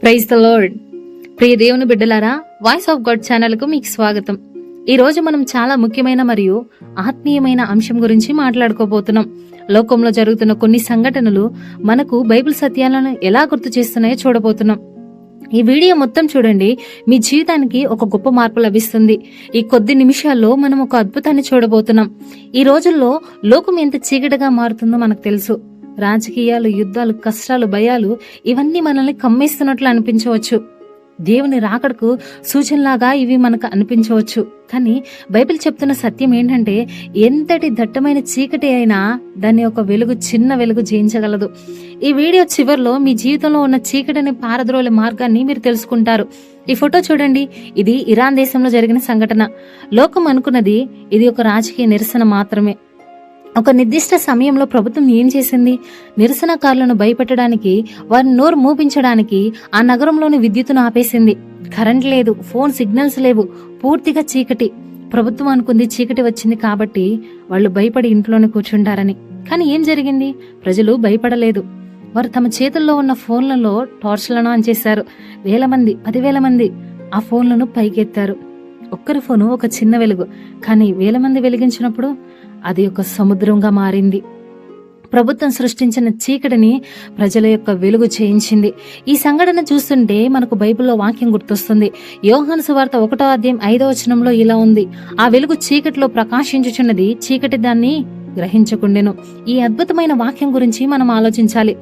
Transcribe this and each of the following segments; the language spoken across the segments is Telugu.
Praise the lord. ప్రియ దేవుని బిడ్డలారా, వాయిస్ ఆఫ్ గాడ్ ఛానల్ కు మీకు స్వాగతం. ఈ రోజు మనం చాలా ముఖ్యమైన మరియు ఆత్మీయమైన అంశం గురించి మాట్లాడుకోబోతున్నాం. లోకంలో జరుగుతున్న కొన్ని సంఘటనలు మనకు బైబిల్ సత్యాలను ఎలా గుర్తు చేస్తున్నాయో చూడబోతున్నాం. ఈ వీడియో మొత్తం చూడండి, మీ జీవితానికి ఒక గొప్ప మార్పు లభిస్తుంది. ఈ కొద్ది నిమిషాల్లో మనం ఒక అద్భుతాన్ని చూడబోతున్నాం. ఈ రోజుల్లో లోకం ఎంత చీకటిగా మారుతుందో మనకు తెలుసు. రాజకీయాలు, యుద్ధాలు, కష్టాలు, భయాలు ఇవన్నీ మనల్ని కమ్మేస్తున్నట్లు అనిపించవచ్చు. దేవుని రాకడకు సూచనలాగా ఇవి మనకు అనిపించవచ్చు. కానీ బైబిల్ చెప్తున్న సత్యం ఏంటంటే, ఎంతటి దట్టమైన చీకటి అయినా దాన్ని ఒక వెలుగు, చిన్న వెలుగు జయించగలదు. ఈ వీడియో చివర్లో మీ జీవితంలో ఉన్న చీకటిని పారద్రోలే మార్గాన్ని మీరు తెలుసుకుంటారు. ఈ ఫోటో చూడండి, ఇది ఇరాన్ దేశంలో జరిగిన సంఘటన. లోకం అనుకున్నది ఇది ఒక రాజకీయ నిరసన మాత్రమే. ఒక నిర్దిష్ట సమయంలో ప్రభుత్వం ఏం చేసింది? నిరసనకారులను భయపెట్టడానికి, వారిని నోరు మూపించడానికి ఆ నగరంలోని విద్యుత్తును ఆపేసింది. కరెంట్ లేదు, ఫోన్ సిగ్నల్స్ లేవు, పూర్తిగా చీకటి. ప్రభుత్వం అనుకుంది చీకటి వచ్చింది కాబట్టి వాళ్ళు భయపడి ఇంట్లోనే కూర్చుంటారని. కానీ ఏం జరిగింది? ప్రజలు భయపడలేదు. వారు తమ చేతుల్లో ఉన్న ఫోన్లలో టార్చ్లను ఆన్ చేశారు. 10,000 మంది ఆ ఫోన్లను పైకెత్తారు. ఒక్కరి ఫోను ఒక చిన్న వెలుగు, కానీ 1000 మంది వెలిగించినప్పుడు అది ఒక సముద్రంగా మారింది. ప్రభుత్వం సృష్టించిన చీకటిని ప్రజల యొక్క వెలుగు చేయించింది. ఈ సంఘటన చూస్తుంటే మనకు బైబిల్లో వాక్యం గుర్తొస్తుంది. యోహాను సువార్త 1వ అధ్యాయం 5వ వచనంలో ఇలా ఉంది: ఆ వెలుగు చీకటిలో ప్రకాశించుచున్నది, చీకటి దాన్ని గ్రహించకుండెను. ఈ అద్భుతమైన వాక్యం గురించి మనం ఆలోచించాలి.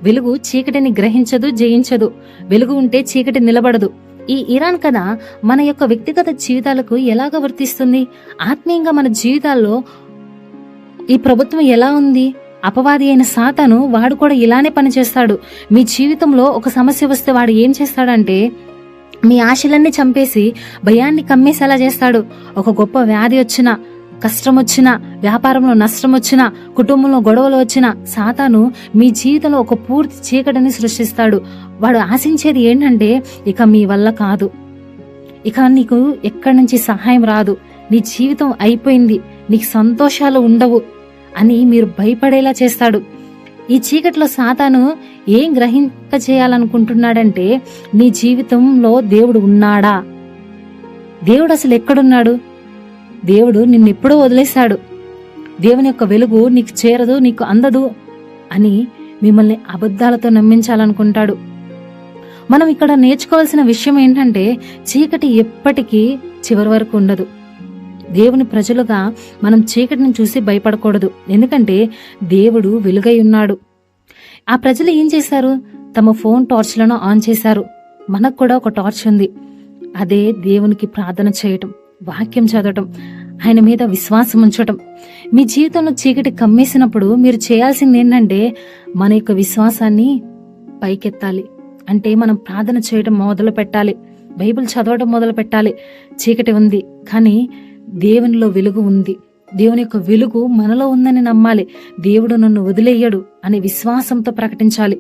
వెలుగు చీకటిని గ్రహించదు, జయించదు. వెలుగు ఉంటే చీకటి నిలబడదు. ఈ ఇరాన్ కథ మన యొక్క వ్యక్తిగత జీవితాలకు ఎలాగ వర్తిస్తుంది? ఆత్మీయంగా మన జీవితాల్లో ఈ ప్రభుత్వం ఎలా ఉంది? అపవాది అయిన సాతాను వాడు కూడా ఇలానే పనిచేస్తాడు. మీ జీవితంలో ఒక సమస్య వస్తే వాడు ఏం చేస్తాడంటే, మీ ఆశలన్నీ చంపేసి భయాన్ని కమ్మేసేలా చేస్తాడు. ఒక గొప్ప వ్యాధి వచ్చినా, కష్టం వచ్చినా, వ్యాపారంలో నష్టం వచ్చినా, కుటుంబంలో గొడవలు వచ్చినా సాతాను మీ జీవితంలో ఒక పూర్తి చీకటిని సృష్టిస్తాడు. వాడు ఆశించేది ఏంటంటే, ఇక మీ వల్ల కాదు, ఇక నీకు ఎక్కడి నుంచి సహాయం రాదు, నీ జీవితం అయిపోయింది, నీకు సంతోషాలు ఉండవు అని మీరు భయపడేలా చేస్తాడు. ఈ చీకటిలో సాతాను ఏం గ్రహింపచేయాలనుకుంటున్నాడంటే, నీ జీవితంలో దేవుడు ఉన్నాడా? దేవుడు అసలు ఎక్కడున్నాడు? దేవుడు నిన్నెప్పుడో వదిలేశాడు. దేవుని యొక్క వెలుగు నీకు చేరదు, నీకు అందదు అని మిమ్మల్ని అబద్ధాలతో నమ్మించాలనుకుంటాడు. మనం ఇక్కడ నేర్చుకోవాల్సిన విషయం ఏంటంటే, చీకటి ఎప్పటికీ చివరి వరకు ఉండదు. దేవుని ప్రజలుగా మనం చీకటిని చూసి భయపడకూడదు, ఎందుకంటే దేవుడు వెలుగై ఉన్నాడు. ఆ ప్రజలు ఏం చేశారు? తమ ఫోన్ టార్చ్లను ఆన్ చేశారు. మనకు కూడా ఒక టార్చ్ ఉంది. అదే దేవునికి ప్రార్థన చేయటం, వాక్యం చదవటం, ఆయన మీద విశ్వాసం ఉంచటం. మీ జీవితంలో చీకటి కమ్మేసినప్పుడు మీరు చేయాల్సింది ఏంటంటే, మన యొక్క విశ్వాసాన్ని పైకెత్తాలి. అంటే మనం ప్రార్థన చేయడం మొదలు పెట్టాలి, బైబిల్ చదవడం మొదలు పెట్టాలి. చీకటి ఉంది, కానీ దేవునిలో వెలుగు ఉంది. దేవుని యొక్క వెలుగు మనలో ఉందని నమ్మాలి. దేవుడు నన్ను వదిలేయడు అనే విశ్వాసంతో ప్రకటించాలి.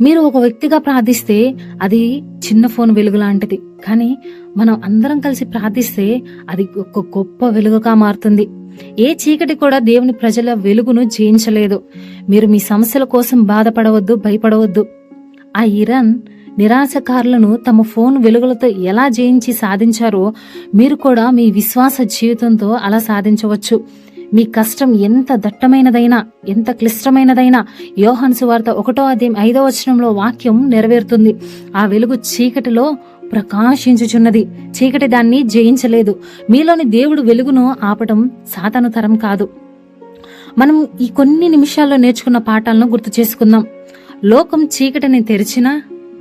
మీరు ఒక వ్యక్తిగా ప్రార్థిస్తే అది చిన్న ఫోన్ వెలుగు లాంటిది, కానీ మనం అందరం కలిసి ప్రార్థిస్తే అది ఒక గొప్ప వెలుగుగా మారుతుంది. ఏ చీకటి కూడా దేవుని ప్రజల వెలుగును జయించలేదు. మీరు మీ సమస్యల కోసం బాధపడవద్దు, భయపడవద్దు. ఆ ఇరాన్ నిరాశకారులను తమ ఫోన్ వెలుగులతో ఎలా జయించి సాధించారో మీరు కూడా మీ విశ్వాస జీవితంతో అలా సాధించవచ్చు. మీ కష్టం ఎంత దట్టమైనదైనా, ఎంత క్లిష్టమైనదైనా, యోహాను సువార్త 1వ అధ్యాయం 5వ వచనంలో వాక్యం నెరవేరుతుంది. ఆ వెలుగు చీకటిలో ప్రకాశించుచున్నది, చీకటి దాన్ని జయించలేదు. మీలోని దేవుడు వెలుగును ఆపటం సాతాను తరం కాదు. మనం ఈ కొన్ని నిమిషాల్లో నేర్చుకున్న పాఠాలను గుర్తు చేసుకుందాం. లోకం చీకటిని తెరిచినా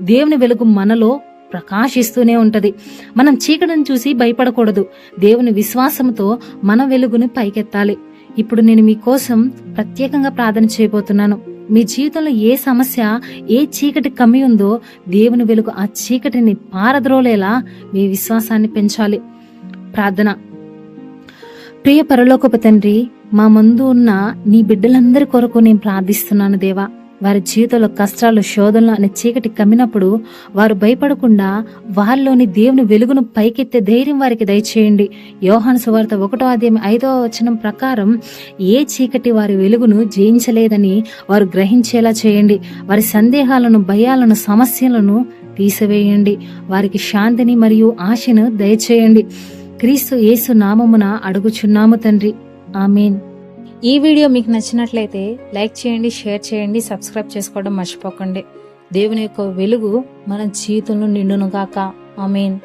దేవుని వెలుగు మనలో ప్రకాశిస్తూనే ఉంటది. మనం చీకటిని చూసి భయపడకూడదు. దేవుని విశ్వాసంతో మన వెలుగుని పైకెత్తాలి. ఇప్పుడు నేను మీకోసం ప్రత్యేకంగా ప్రార్థన చేయబోతున్నాను. మీ జీవితంలో ఏ సమస్య, ఏ చీకటి కమ్మి ఉందో దేవుని వెలుగు ఆ చీకటిని పారద్రోలేలా మీ విశ్వాసాన్ని పెంచాలి. ప్రార్థన. ప్రియ పరలోకపు తండ్రి, మా ముందు ఉన్న నీ బిడ్డలందరి కొరకు నేను ప్రార్థిస్తున్నాను దేవా. వారి జీవితంలో కష్టాలు, శోధనలు అనే చీకటి కమ్మినప్పుడు వారు భయపడకుండా వారిలోని దేవుని వెలుగును పైకెత్తే ధైర్యం వారికి దయచేయండి. యోహాను సువార్త 1వ అధ్యాయం 5వ వచనం ప్రకారం ఏ చీకటి వారి వెలుగును జయించలేదని వారు గ్రహించేలా చేయండి. వారి సందేహాలను, భయాలను, సమస్యలను తీసివేయండి. వారికి శాంతిని మరియు ఆశను దయచేయండి. క్రీస్తు యేసు నామమున అడుగుచున్నాము తండ్రి, ఆమేన్. ఈ వీడియో మీకు నచ్చినట్లయితే లైక్ చేయండి, షేర్ చేయండి, సబ్స్క్రైబ్ చేసుకోవడం మర్చిపోకండి. దేవుని యొక్క వెలుగు మన జీవితంలో నిండును గాక. ఆమేన్.